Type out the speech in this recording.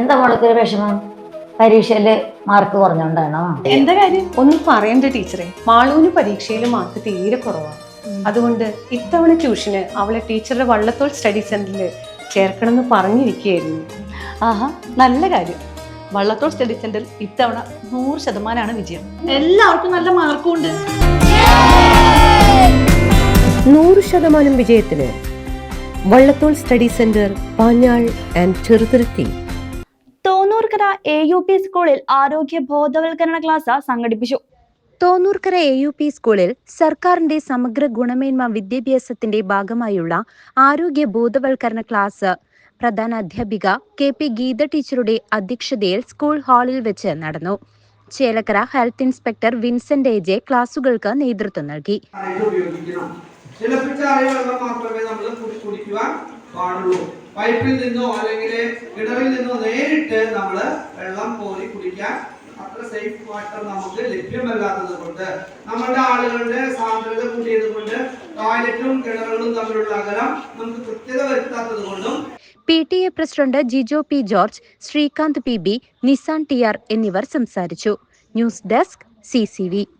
എന്താ മോൾക്ക് വിഷമം? പരീക്ഷയില് മാർക്ക് കുറഞ്ഞോണ്ടാണോ? എന്താ കാര്യം? ഒന്നും പറയണ്ട ടീച്ചറെ. മാളൂന് പരീക്ഷയിൽ മാർക്ക് തീരെ കുറവാണ്. അതുകൊണ്ട് ഇത്തവണ ട്യൂഷന് അവളെ ടീച്ചറുടെ വള്ളത്തോൾ സ്റ്റഡി സെന്ററിൽ ചേർക്കണം എന്ന് പറഞ്ഞിരിക്കുകയായിരുന്നു. ആഹാ, നല്ല കാര്യം. വള്ളത്തോൾ സ്റ്റഡി സെന്ററിൽ ഇത്തവണ 100% വിജയം. എല്ലാവർക്കും നല്ല മാർക്കും ഉണ്ട്. 100% വിജയത്തിന് Vallathol study centre, Panjal and Cheruthuruthy. Thonnurkara AUP സ്കൂളിൽ ആരോഗ്യ ബോധവൽക്കരണ ക്ലാസ് സംഘടിപ്പിച്ചു. തോന്നൂർക്കര AUP സ്കൂളിൽ സർക്കാരിന്റെ സമഗ്ര ഗുണമേന്മ വിദ്യാഭ്യാസത്തിന്റെ ഭാഗമായുള്ള ആരോഗ്യ ബോധവൽക്കരണ ക്ലാസ് പ്രധാന അധ്യാപിക KP ഗീത ടീച്ചറുടെ അധ്യക്ഷതയിൽ സ്കൂൾ ഹാളിൽ വെച്ച് നടന്നു. Chelakkara health inspector Vincent AJ ക്ലാസുകൾക്ക് നേതൃത്വം നൽകി. പൈപ്പിൽ നിന്നോ അല്ലെങ്കിൽ കിണറിൽ നിന്നോ നേരിട്ട് നമ്മൾ വെള്ളം കോരി കുടിക്കാൻ അത്ര സേഫ് വാട്ടർ നമുക്ക് ലഭ്യമല്ലാത്തത് കൊണ്ട്, നമ്മുടെ ആളുകളുടെ സാന്ദ്രത കൂടിയത് കൊണ്ട്, ടോയ്ലറ്റും കിണറുകളും തമ്മിലുള്ള അകലം നമുക്ക് കൃത്യത വരുത്താത്തത് കൊണ്ടും PTA president Jijo P. George, Srikanth PB, Nisan TR എന്നിവർ സംസാരിച്ചു. News desk CCV.